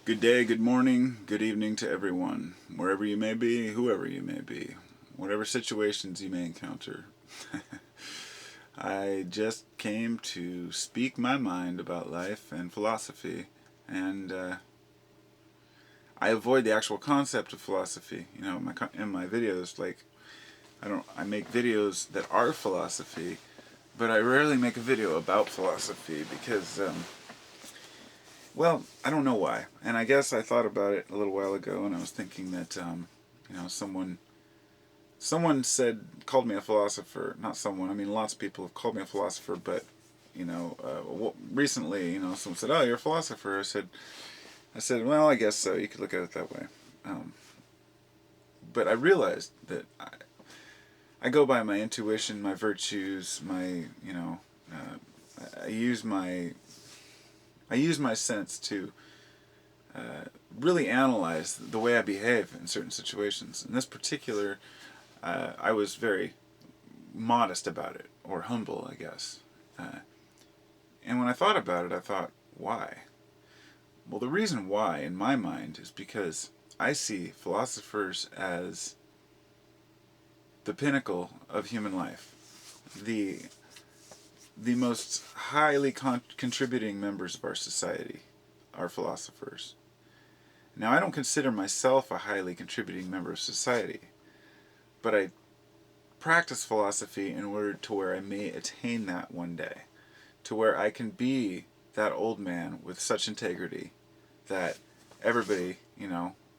Good day, good morning, good evening to everyone, wherever you may be, whoever you may be, whatever situations you may encounter. I just came to speak my mind about life and philosophy, and I avoid the actual concept of philosophy. You know, in my videos, like I make videos that are philosophy, but I rarely make a video about philosophy because well, I don't know why. And I guess I thought about it a little while ago, and I was thinking that, someone called me a philosopher. Not someone, I mean, lots of people have called me a philosopher, but, recently, someone said, "Oh, you're a philosopher." I said, well, I guess so. You could look at it that way. Um, but I realized that I go by my intuition, my virtues, I use my sense to really analyze the way I behave in certain situations. In this particular, I was very modest about it, or humble, I guess. And when I thought about it, I thought, why? Well, the reason why, in my mind, is because I see philosophers as the pinnacle of human life, the most highly contributing members of our society are philosophers. Now, I don't consider myself a highly contributing member of society, but I practice philosophy in order to where I may attain that one day, to where I can be that old man with such integrity that everybody,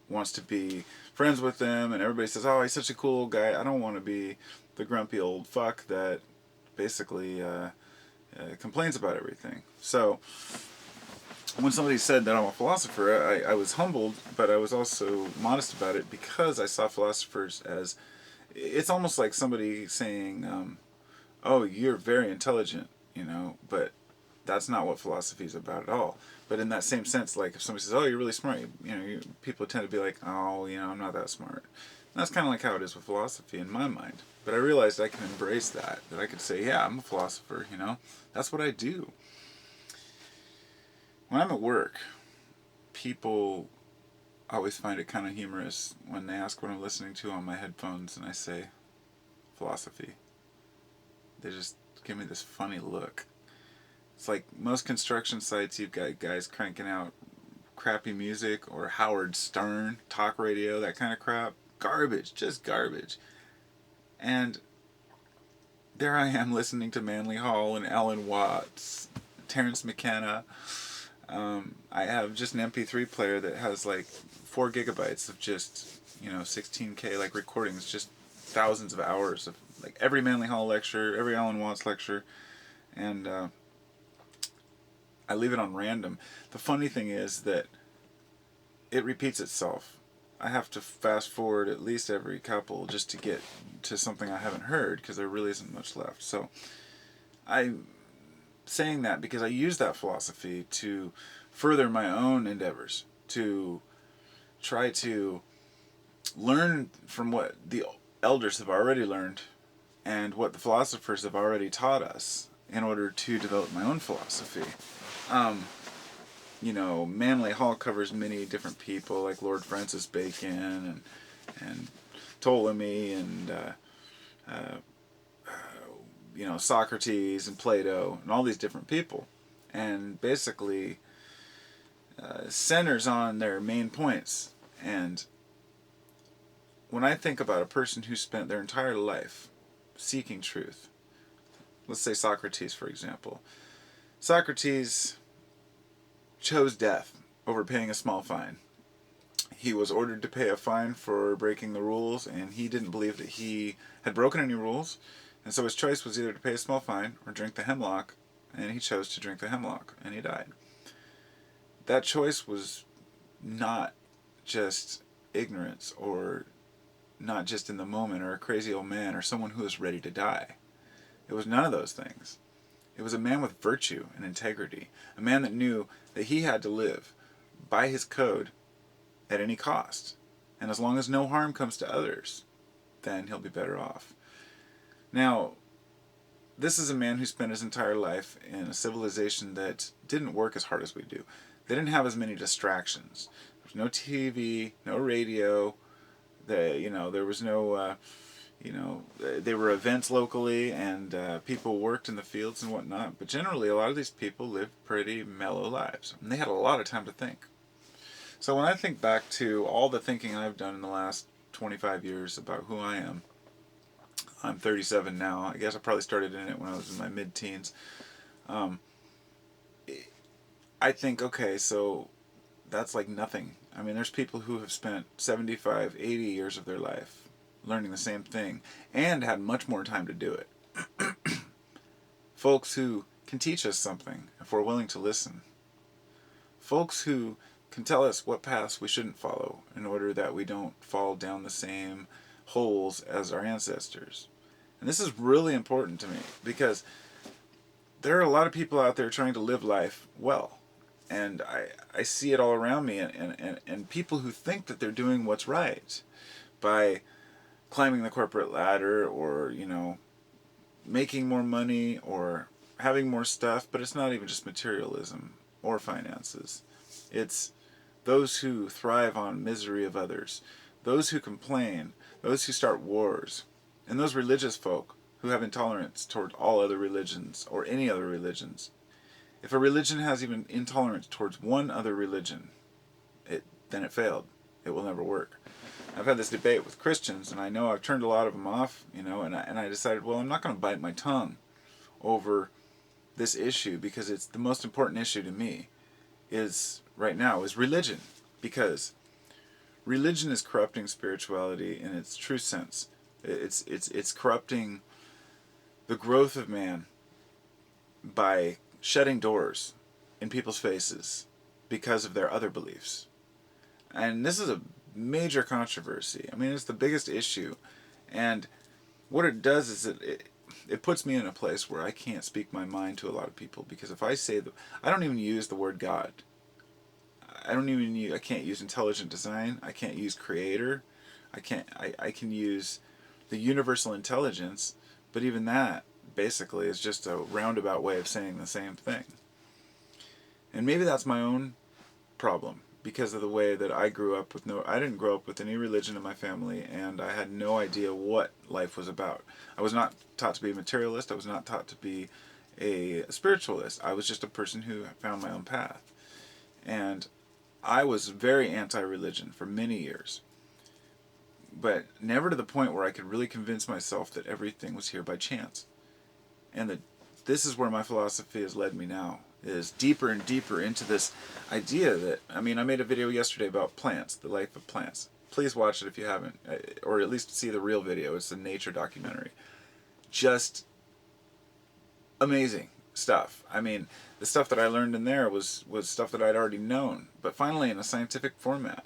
wants to be friends with them, and everybody says, "Oh, he's such a cool guy." I don't want to be the grumpy old fuck that basically complains about everything. So when somebody said that I'm a philosopher, I was humbled, but I was also modest about it because I saw philosophers as, it's almost like somebody saying, "Oh, you're very intelligent," but that's not what philosophy is about at all. But in that same sense, like if somebody says, "Oh, you're really smart," people tend to be like, "Oh, I'm not that smart." And that's kind of like how it is with philosophy in my mind. But I realized I can embrace that I could say, "Yeah, I'm a philosopher." That's what I do. When I'm at work, people always find it kind of humorous when they ask what I'm listening to on my headphones, and I say philosophy. They just give me this funny look. It's like most construction sites, you've got guys cranking out crappy music or Howard Stern talk radio, that kind of crap. Garbage, just garbage. And there I am listening to Manly Hall and Alan Watts, Terrence McKenna. I have just an MP3 player that has like 4 gigabytes of just 16K like recordings, just thousands of hours of like every Manly Hall lecture, every Alan Watts lecture, and I leave it on random. The funny thing is that it repeats itself. I have to fast forward at least every couple just to get to something I haven't heard because there really isn't much left. So I'm saying that because I use that philosophy to further my own endeavors, to try to learn from what the elders have already learned and what the philosophers have already taught us in order to develop my own philosophy. Manly Hall covers many different people like Lord Francis Bacon and Ptolemy and Socrates and Plato and all these different people, and basically centers on their main points. And when I think about a person who spent their entire life seeking truth, let's say Socrates, for example. Socrates chose death over paying a small fine. He was ordered to pay a fine for breaking the rules, and he didn't believe that he had broken any rules, and so his choice was either to pay a small fine or drink the hemlock, and he chose to drink the hemlock, and he died. That choice was not just ignorance, or not just in the moment, or a crazy old man, or someone who was ready to die. It was none of those things. It was a man with virtue and integrity, a man that knew that he had to live by his code at any cost. And as long as no harm comes to others, then he'll be better off. Now, this is a man who spent his entire life in a civilization that didn't work as hard as we do. they didn't have as many distractions. There was no TV, no radio. There was no, there were events locally, and people worked in the fields and whatnot. But generally, a lot of these people lived pretty mellow lives, and they had a lot of time to think. So when I think back to all the thinking I've done in the last 25 years about who I am, I'm 37 now. I guess I probably started in it when I was in my mid-teens. I think, okay, so that's like nothing. I mean, there's people who have spent 75, 80 years of their life learning the same thing and had much more time to do it. Folks who can teach us something if we're willing to listen. Folks who can tell us what paths we shouldn't follow in order that we don't fall down the same holes as our ancestors. And this is really important to me because there are a lot of people out there trying to live life well. And I see it all around me, and people who think that they're doing what's right by climbing the corporate ladder or, making more money or having more stuff, but it's not even just materialism or finances. It's those who thrive on misery of others, those who complain, those who start wars, and those religious folk who have intolerance toward all other religions or any other religions. If a religion has even intolerance towards one other religion, then it failed. It will never work. I've had this debate with Christians, and I know I've turned a lot of them off, and I decided, well, I'm not going to bite my tongue over this issue because it's the most important issue to me right now is religion, because religion is corrupting spirituality in its true sense. It's corrupting the growth of man by shutting doors in people's faces because of their other beliefs. And this is a major controversy. I mean, it's the biggest issue. And what it does is it puts me in a place where I can't speak my mind to a lot of people, because if I say that, I don't even use the word God. I can't use intelligent design. I can't use creator. I can use the universal intelligence, but even that basically is just a roundabout way of saying the same thing. And maybe that's my own problem because of the way that I grew up I didn't grow up with any religion in my family, and I had no idea what life was about. I was not taught to be a materialist. I was not taught to be a spiritualist. I was just a person who found my own path. And I was very anti-religion for many years, but never to the point where I could really convince myself that everything was here by chance. And this is where my philosophy has led me now, is deeper and deeper into this idea that, I made a video yesterday about plants, the life of plants. Please watch it if you haven't, or at least see the real video. It's a nature documentary. Just amazing stuff. The stuff that I learned in there was stuff that I'd already known, but finally in a scientific format.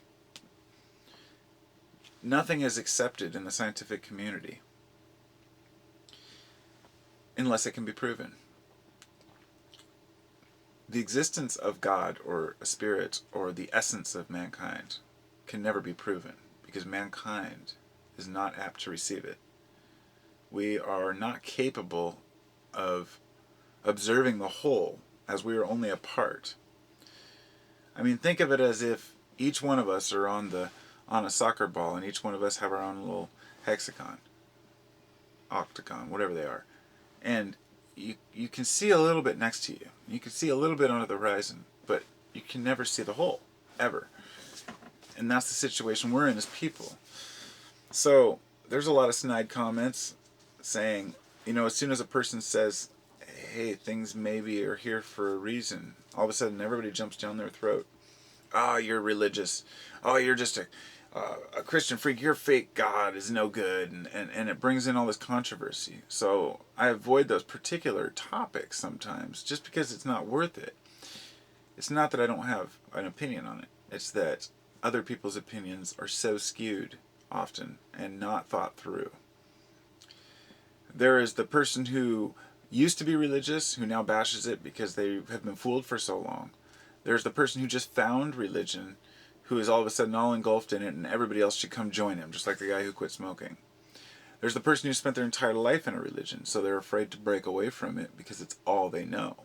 Nothing is accepted in the scientific community unless it can be proven. The existence of God or a spirit or the essence of mankind can never be proven because mankind is not apt to receive it. We are not capable of observing the whole as we are only a part. Think of it as if each one of us are on a soccer ball, and each one of us have our own little hexagon, octagon, whatever they are. And you can see a little bit next to you. You can see a little bit on the horizon, but you can never see the whole, ever. And that's the situation we're in as people. So there's a lot of snide comments saying, as soon as a person says, hey, things maybe are here for a reason, all of a sudden everybody jumps down their throat. Oh, you're religious. Oh, you're just a Christian freak. Your fake God is no good. And it brings in all this controversy. So I avoid those particular topics sometimes just because it's not worth it. It's not that I don't have an opinion on it. It's that other people's opinions are so skewed often and not thought through. There is the person who used to be religious who now bashes it because they have been fooled for so long. There's the person who just found religion who is all of a sudden all engulfed in it, and everybody else should come join him, just like the guy who quit smoking. There's the person who spent their entire life in a religion, so they're afraid to break away from it because it's all they know.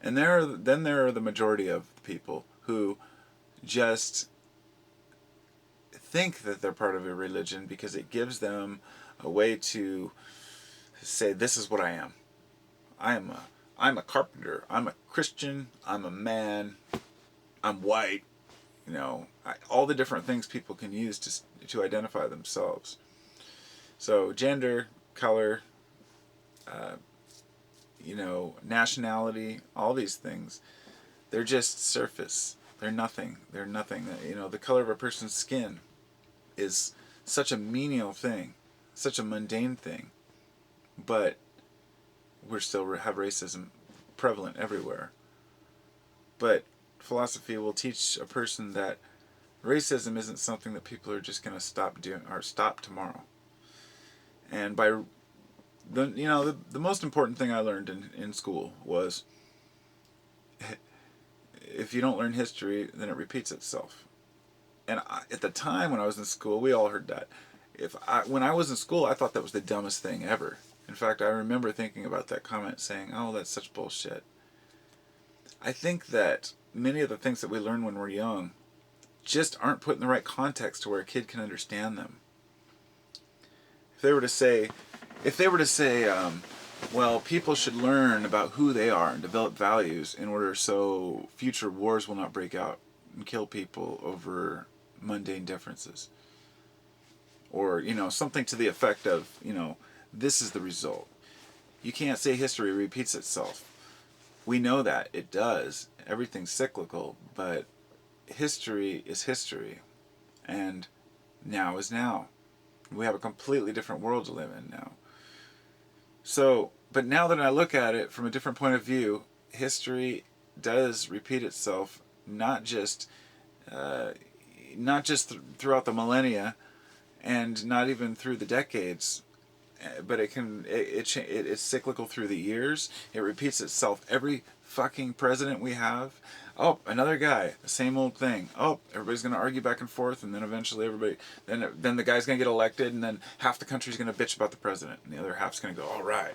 And then there are the majority of people who just think that they're part of a religion because it gives them a way to say, this is what I am. I'm a carpenter. I'm a Christian. I'm a man. I'm white. All the different things people can use to identify themselves. So gender, color, nationality, all these things, they're just surface. They're nothing. They're nothing. The color of a person's skin is such a menial thing, such a mundane thing, but we still have racism prevalent everywhere. But philosophy will teach a person that racism isn't something that people are just going to stop doing or stop tomorrow. And by the most important thing I learned in school was, if you don't learn history, then it repeats itself. And at the time when I was in school, we all heard that. When I was in school, I thought that was the dumbest thing ever. In fact, I remember thinking about that comment, saying, "Oh, that's such bullshit." I think that many of the things that we learn when we're young just aren't put in the right context to where a kid can understand them. If they were to say, well, people should learn about who they are and develop values in order so future wars will not break out and kill people over mundane differences. Or, something to the effect of, this is the result. You can't say history repeats itself. We know that it does. Everything's cyclical, but history is history. And now is now. We have a completely different world to live in now. So, but now that I look at it from a different point of view, history does repeat itself, not just throughout the millennia, and not even through the decades, but it's cyclical through the years. It repeats itself. Every fucking president we have, oh, another guy, the same old thing. Oh, everybody's going to argue back and forth, and then eventually then the guy's going to get elected, and then half the country's going to bitch about the president, and the other half's going to go, all right.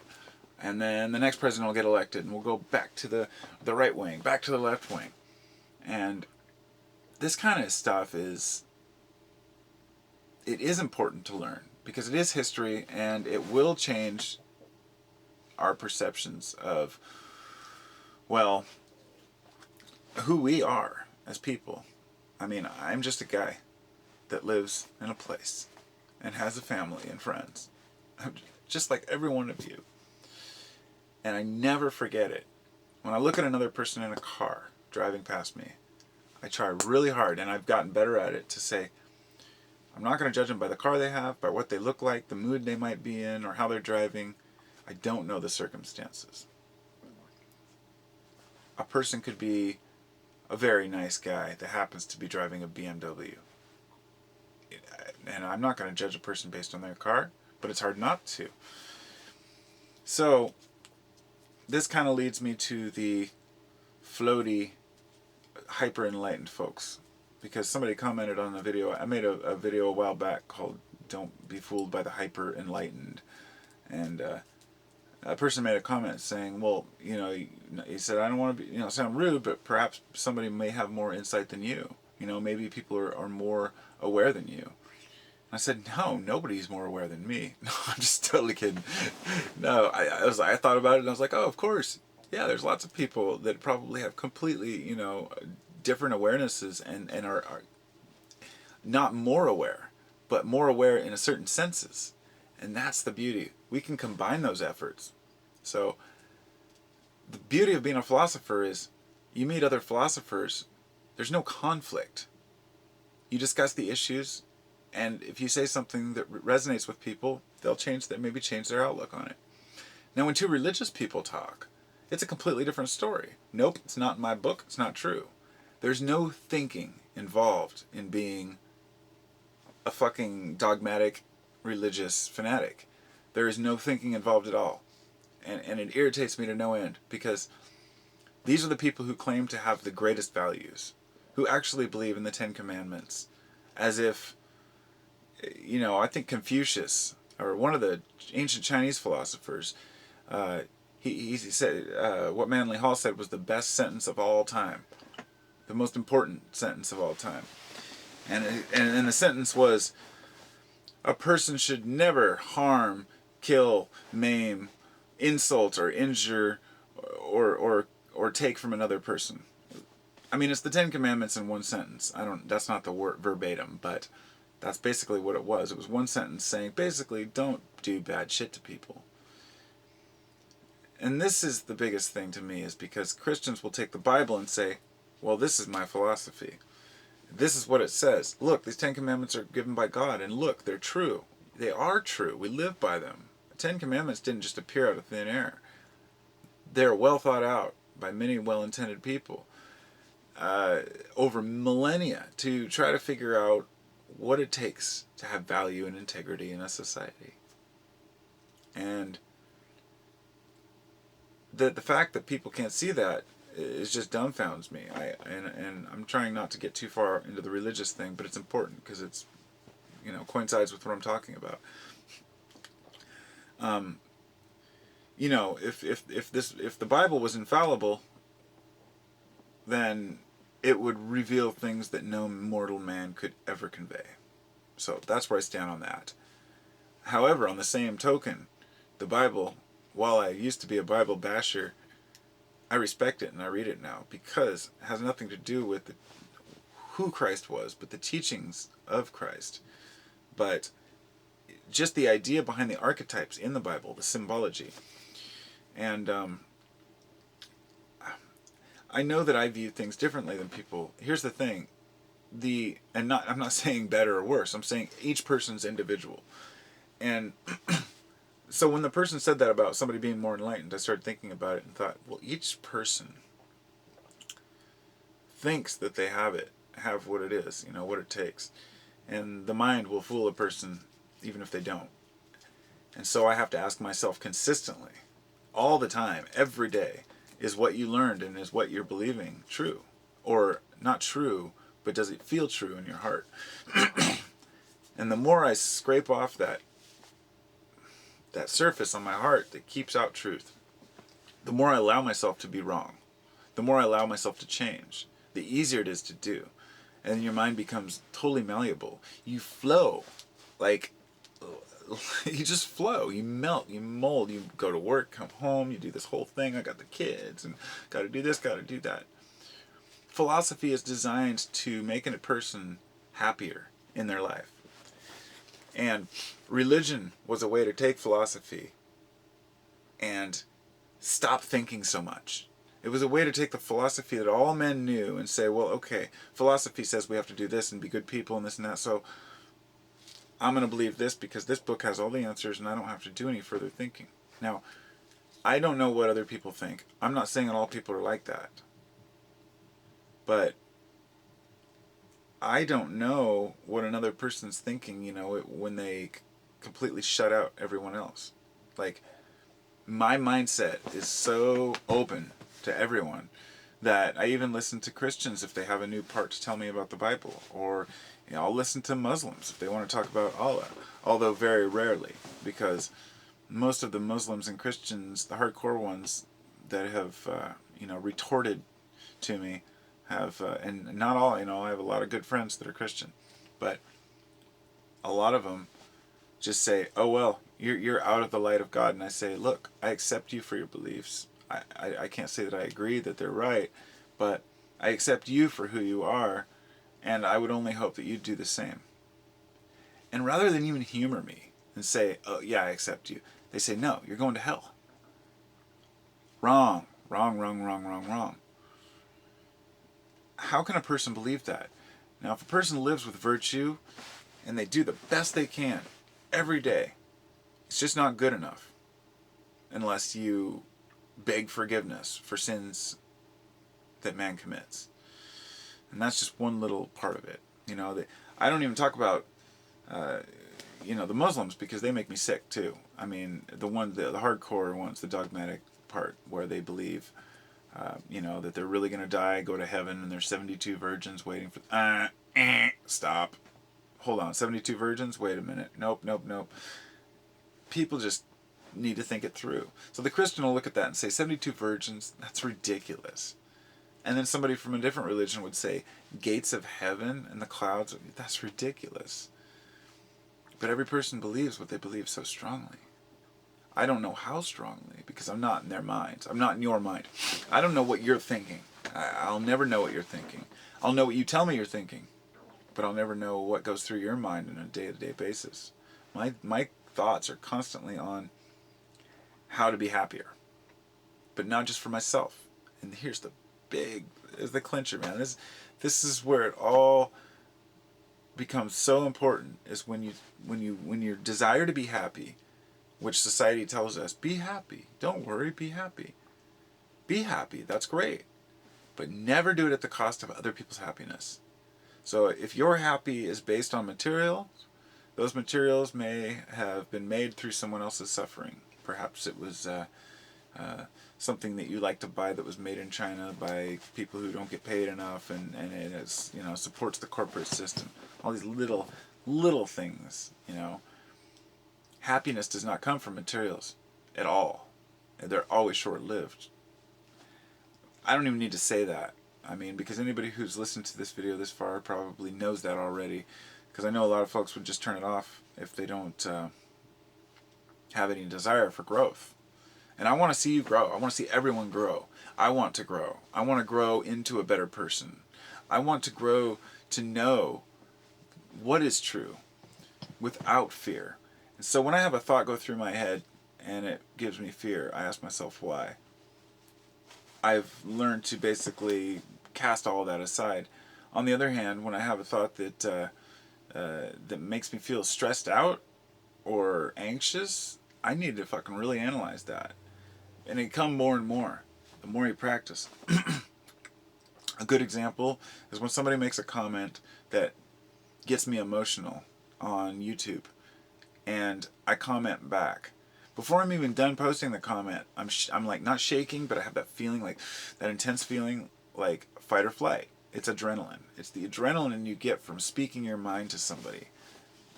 And then the next president will get elected, and we'll go back to the right wing, back to the left wing. And this kind of stuff is important to learn, because it is history, and it will change our perceptions of, well, who we are as people. I mean, I'm just a guy that lives in a place and has a family and friends, just like every one of you. And I never forget it. When I look at another person in a car driving past me, I try really hard, and I've gotten better at it, to say, I'm not going to judge them by the car they have, by what they look like, the mood they might be in, or how they're driving. I don't know the circumstances. A person could be a very nice guy that happens to be driving a BMW. And I'm not going to judge a person based on their car, but it's hard not to. So, this kind of leads me to the floaty, hyper-enlightened folks. Because somebody commented on a video. I made a video a while back called "Don't Be Fooled by the Hyper-Enlightened." And a person made a comment saying, well, he said, I don't want to be, sound rude, but perhaps somebody may have more insight than you. Maybe people are more aware than you. I said, no, nobody's more aware than me. No, I'm just totally kidding. No, I thought about it, and I was like, oh, of course. Yeah, there's lots of people that probably have completely, different awarenesses and are not more aware, but more aware in a certain senses. And that's the beauty. We can combine those efforts. So the beauty of being a philosopher is you meet other philosophers, there's no conflict. You discuss the issues, and if you say something that resonates with people, they'll maybe change their outlook on it. Now, when two religious people talk, it's a completely different story. Nope, it's not in my book, it's not true. There's no thinking involved in being a fucking dogmatic religious fanatic. There is no thinking involved at all. And it irritates me to no end, because these are the people who claim to have the greatest values, who actually believe in the Ten Commandments, as if, I think Confucius, or one of the ancient Chinese philosophers, he said what Manly Hall said was the best sentence of all time, the most important sentence of all time, and the sentence was, a person should never harm, kill, maim, insult, or injure, or take from another person. I mean, it's the Ten Commandments in one sentence. That's not the word verbatim, but that's basically what it was. It was one sentence saying, basically, don't do bad shit to people. And this is the biggest thing to me, is because Christians will take the Bible and say, well, this is my philosophy. This is what it says. Look, these Ten Commandments are given by God, and look, they're true. They are true. We live by them. The Ten Commandments didn't just appear out of thin air. They're well thought out by many well-intended people over millennia to try to figure out what it takes to have value and integrity in a society. And the fact that people can't see that is just dumbfounds me. And I'm trying not to get too far into the religious thing, but it's important because it's, coincides with what I'm talking about. If the Bible was infallible, then it would reveal things that no mortal man could ever convey. So that's where I stand on that. However, on the same token, the Bible, while I used to be a Bible basher, I respect it and I read it now because it has nothing to do with who Christ was, but the teachings of Christ. But just the idea behind the archetypes in the Bible, the symbology. And I know that I view things differently than people. Here's the thing. I'm not saying better or worse. I'm saying each person's individual. And so when the person said that about somebody being more enlightened, I started thinking about it and thought, well, each person thinks that they have what it is, what it takes. And the mind will fool a person even if they don't. And so I have to ask myself consistently, all the time, every day, is what you learned and is what you're believing true? Or not true, but does it feel true in your heart? And the more I scrape off that surface on my heart that keeps out truth, the more I allow myself to be wrong, the more I allow myself to change, the easier it is to do. And your mind becomes totally malleable. You flow. You just flow. You melt. You mold. You go to work, come home, you do this whole thing. I got the kids and got to do this, got to do that. Philosophy is designed to make a person happier in their life. And religion was a way to take philosophy and stop thinking so much. It was a way to take the philosophy that all men knew and say, well, okay, philosophy says we have to do this and be good people and this and that, so I'm going to believe this because this book has all the answers and I don't have to do any further thinking. Now, I don't know what other people think. I'm not saying that all people are like that. But I don't know what another person's thinking, when they completely shut out everyone else. Like, my mindset is so open to everyone that I even listen to Christians if they have a new part to tell me about the Bible, or I'll listen to Muslims if they want to talk about Allah, although very rarely, because most of the Muslims and Christians, the hardcore ones that have retorted to me, have and not all, I have a lot of good friends that are Christian, but a lot of them just say, oh well, you're out of the light of God. And I say, look, I accept you for your beliefs. I can't say that I agree that they're right, but I accept you for who you are, and I would only hope that you'd do the same. And rather than even humor me and say, oh yeah, I accept you, they say, no, you're going to hell. Wrong. How can a person believe that? Now, if a person lives with virtue and they do the best they can every day, it's just not good enough unless you beg forgiveness for sins that man commits. And that's just one little part of it. I don't even talk about the Muslims, because they make me sick too. I mean, the hardcore ones, the dogmatic part where they believe that they're really going to die, go to heaven, and there's 72 virgins waiting for... Stop. Hold on, 72 virgins? Wait a minute. Nope. People just need to think it through. So the Christian will look at that and say, 72 virgins, that's ridiculous. And then somebody from a different religion would say, gates of heaven and the clouds, that's ridiculous. But every person believes what they believe so strongly. I don't know how strongly, because I'm not in their minds. I'm not in your mind. I don't know what you're thinking. I'll never know what you're thinking. I'll know what you tell me you're thinking, but I'll never know what goes through your mind on a day-to-day basis. My thoughts are constantly on how to be happier, but not just for myself. And here's the clincher, man. This is where it all becomes so important, is when your desire to be happy, which society tells us, be happy, don't worry, be happy. Be happy, that's great. But never do it at the cost of other people's happiness. So if your happy is based on materials, those materials may have been made through someone else's suffering. Perhaps it was something that you like to buy that was made in China by people who don't get paid enough, and it is, supports the corporate system. All these little things, Happiness does not come from materials at all. They're always short-lived. I don't even need to say that. I mean, because anybody who's listened to this video this far probably knows that already. Because I know a lot of folks would just turn it off if they don't have any desire for growth. And I want to see you grow. I want to see everyone grow. I want to grow. I want to grow into a better person. I want to grow to know what is true without fear. And so when I have a thought go through my head and it gives me fear, I ask myself why. I've learned to basically cast all that aside. On the other hand, when I have a thought that that makes me feel stressed out or anxious, I need to fucking really analyze that. And it come more and more the more you practice. A good example is when somebody makes a comment that gets me emotional on YouTube, and I comment back. Before I'm even done posting the comment, I'm like not shaking, but I have that feeling, like that intense feeling, like fight or flight. It's adrenaline. It's the adrenaline you get from speaking your mind to somebody.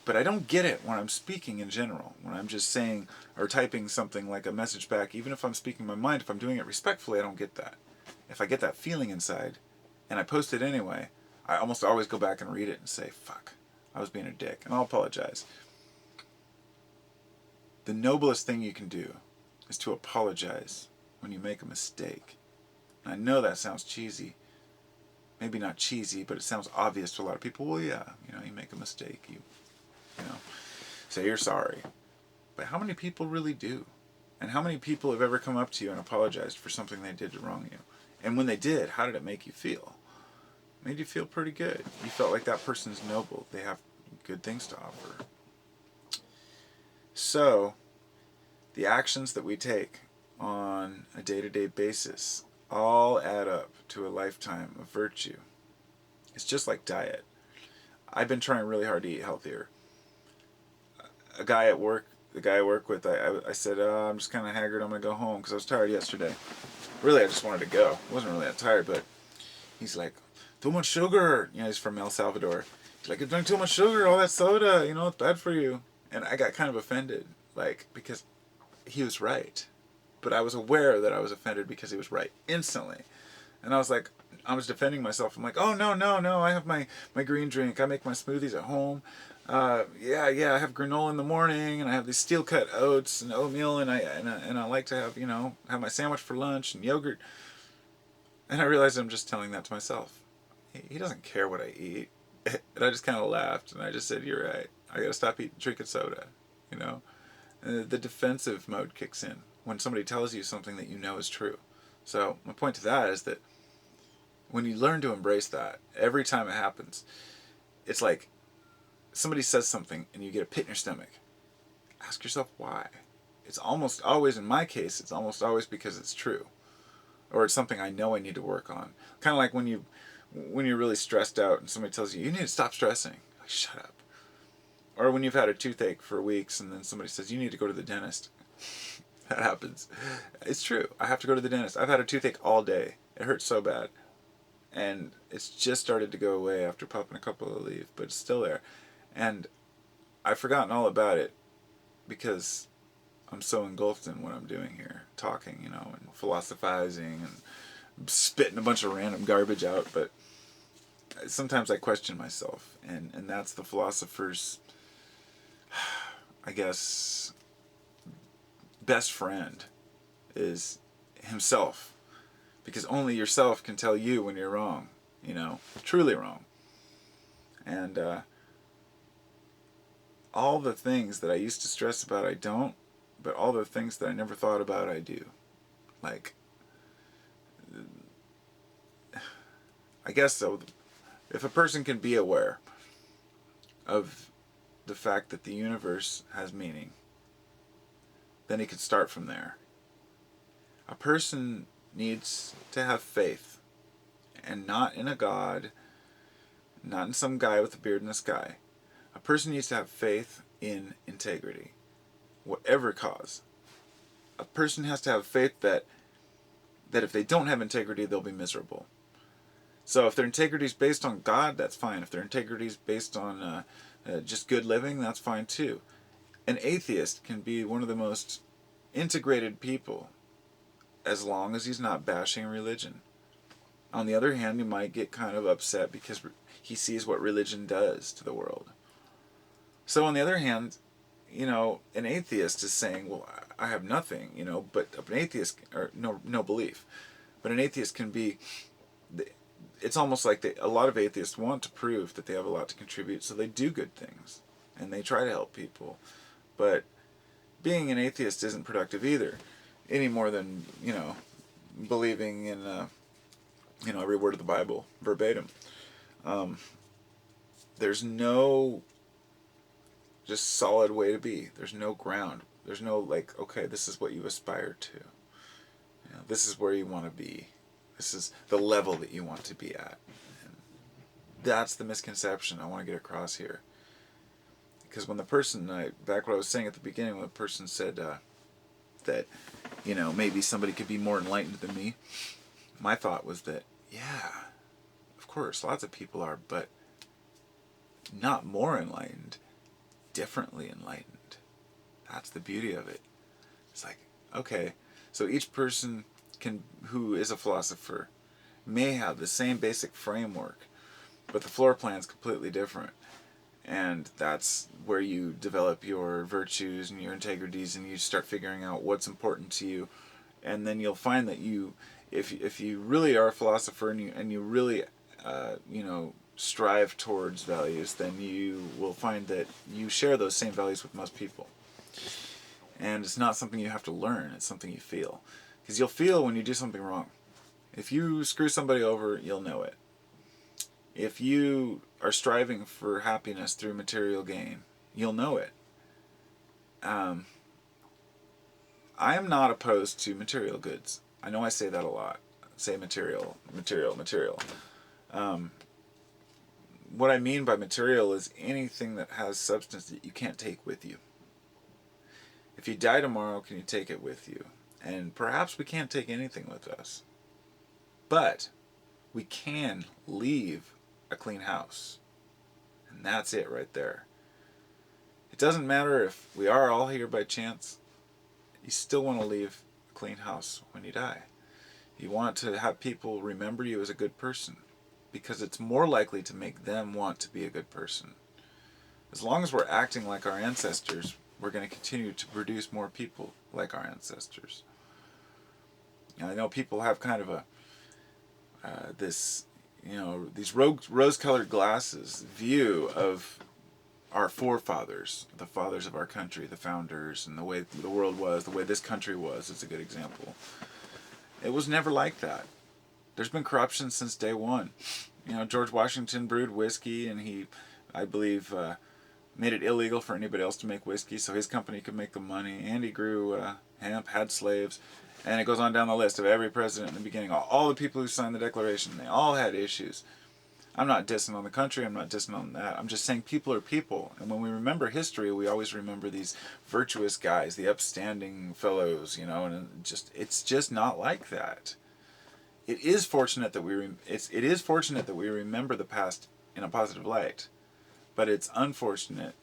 But I don't get it when I'm speaking in general. When I'm just saying or typing something like a message back, even if I'm speaking my mind, if I'm doing it respectfully, I don't get that. If I get that feeling inside and I post it anyway, I almost always go back and read it and say, fuck, I was being a dick, and I'll apologize. The noblest thing you can do is to apologize when you make a mistake. And I know that sounds cheesy. Maybe not cheesy, but it sounds obvious to a lot of people. Well, yeah, you make a mistake. You say you're sorry. But how many people really do? And how many people have ever come up to you and apologized for something they did to wrong you? And when they did, how did it make you feel? It made you feel pretty good. You felt like that person's noble. They have good things to offer. So, the actions that we take on a day-to-day basis all add up to a lifetime of virtue. It's just like diet. I've been trying really hard to eat healthier. The guy I work with, I said, I'm just kind of haggard, I'm going to go home because I was tired yesterday. Really, I just wanted to go. I wasn't really that tired, but he's like, too much sugar. He's from El Salvador. He's like, you're drinking too much sugar, all that soda, it's bad for you. And I got kind of offended, because he was right. But I was aware that I was offended because he was right instantly. And I was defending myself. I'm like, oh, no, I have my green drink. I make my smoothies at home. I have granola in the morning, and I have these steel-cut oats and oatmeal, and I like to have my sandwich for lunch and yogurt. And I realized I'm just telling that to myself. He doesn't care what I eat. And I just kind of laughed, and I just said, you're right. I got to stop drinking soda, And the defensive mode kicks in when somebody tells you something that you know is true. So my point to that is that when you learn to embrace that, every time it happens, it's like somebody says something and you get a pit in your stomach. Ask yourself why. It's almost always, in my case, it's almost always because it's true. Or it's something I know I need to work on. Kind of like when you're really stressed out and somebody tells you need to stop stressing. Like, shut up. Or when you've had a toothache for weeks and then somebody says, you need to go to the dentist. That happens. It's true. I have to go to the dentist. I've had a toothache all day. It hurts so bad. And it's just started to go away after popping a couple of leaves, but it's still there. And I've forgotten all about it because I'm so engulfed in what I'm doing here, talking, and philosophizing and spitting a bunch of random garbage out. But sometimes I question myself, and that's the philosopher's, I guess, best friend is himself, because only yourself can tell you when you're wrong, truly wrong. And all the things that I used to stress about, I don't, but all the things that I never thought about, I do. Like, I guess so. If a person can be aware of the fact that the universe has meaning, then he could start from there. A person needs to have faith, and not in a god, not in some guy with a beard in the sky. A person needs to have faith in integrity, whatever cause. A person has to have faith that if they don't have integrity, they'll be miserable. So if their integrity is based on God, that's fine. If their integrity is based on just good living, that's fine too. An atheist can be one of the most integrated people as long as he's not bashing religion. On the other hand, he might get kind of upset because he sees what religion does to the world. So on the other hand, an atheist is saying, well, I have nothing, but an atheist, or no belief. But an atheist can be, it's almost like a lot of atheists want to prove that they have a lot to contribute, so they do good things, and they try to help people. But being an atheist isn't productive either, any more than, believing in, every word of the Bible, verbatim. There's no just solid way to be. There's no ground. There's no, okay, this is what you aspire to. This is where you want to be. This is the level that you want to be at. And that's the misconception I want to get across here. Because when the person, back what I was saying at the beginning, when the person said that, maybe somebody could be more enlightened than me, my thought was that, yeah, of course, lots of people are, but not more enlightened, differently enlightened. That's the beauty of it. It's like, okay, so each person who is a philosopher may have the same basic framework, but the floor plan is completely different. And that's where you develop your virtues and your integrities, and you start figuring out what's important to you. And then you'll find that if you really are a philosopher and you really strive towards values, then you will find that you share those same values with most people. And it's not something you have to learn, it's something you feel. Because you'll feel when you do something wrong. If you screw somebody over, you'll know it. If you are striving for happiness through material gain, you'll know it. I am not opposed to material goods. I know I say that a lot. Say material. What I mean by material is anything that has substance that you can't take with you. If you die tomorrow, can you take it with you? And perhaps we can't take anything with us. But we can leave a clean house. And that's it right there. It doesn't matter if we are all here by chance. You still want to leave a clean house when you die. You want to have people remember you as a good person, because it's more likely to make them want to be a good person. As long as we're acting like our ancestors, we're going to continue to produce more people like our ancestors. Now, I know people have kind of these rose-colored glasses view of our forefathers, the fathers of our country, the founders, and the way the world was, the way this country was, is a good example. It was never like that. There's been corruption since day one. George Washington brewed whiskey, and he, I believe, made it illegal for anybody else to make whiskey so his company could make the money. And he grew hemp, had slaves, and it goes on down the list of every president in the beginning. All the people who signed the Declaration, they all had issues. I'm not dissing on the country, I'm not dissing on that. I'm just saying people are people. And when we remember history, we always remember these virtuous guys, the upstanding fellows, and it's just not like that. It is fortunate that we remember the past in a positive light, but it's unfortunate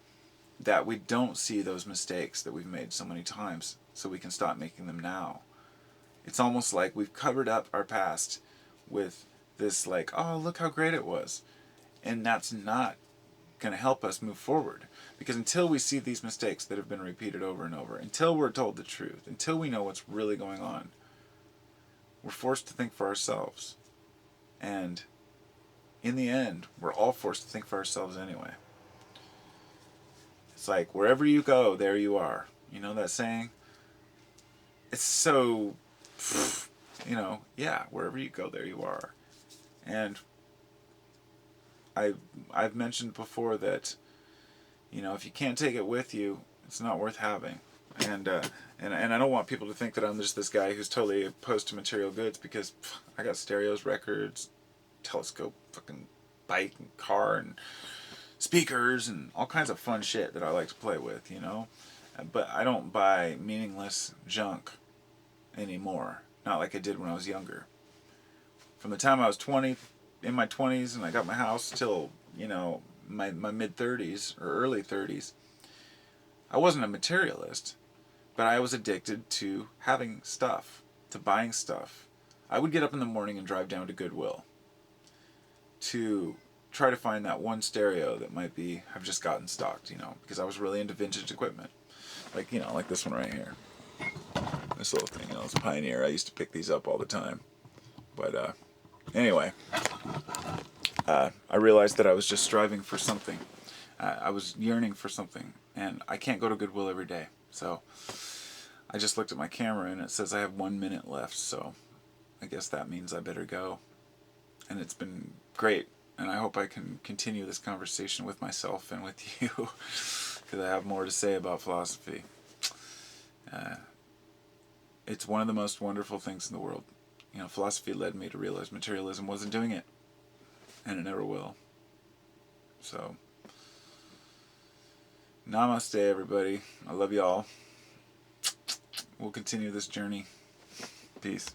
that we don't see those mistakes that we've made so many times, so we can stop making them now. It's almost like we've covered up our past with this, like, oh, look how great it was. And that's not going to help us move forward. Because until we see these mistakes that have been repeated over and over, until we're told the truth, until we know what's really going on, we're forced to think for ourselves. And in the end, we're all forced to think for ourselves anyway. It's like, wherever you go, there you are. You know that saying? It's so, yeah, wherever you go, there you are. And I've mentioned before that, if you can't take it with you, it's not worth having. And I don't want people to think that I'm just this guy who's totally opposed to material goods, because I got stereos, records, telescope, fucking bike and car and speakers and all kinds of fun shit that I like to play with, But I don't buy meaningless junk anymore. Not like I did when I was younger. From the time I was in my 20s, and I got my house till, my mid-30s or early 30s, I wasn't a materialist, but I was addicted to having stuff, to buying stuff. I would get up in the morning and drive down to Goodwill to try to find that one stereo that might have just gotten stocked, because I was really into vintage equipment. Like this one right here. This little thing, it's a Pioneer. I used to pick these up all the time. But anyway, I realized that I was just striving for something. I was yearning for something, and I can't go to Goodwill every day. So I just looked at my camera, and it says I have 1 minute left, so I guess that means I better go. And it's been great, and I hope I can continue this conversation with myself and with you, because I have more to say about philosophy. It's one of the most wonderful things in the world. Philosophy led me to realize materialism wasn't doing it, and it never will. So, namaste, everybody. I love y'all. We'll continue this journey. Peace.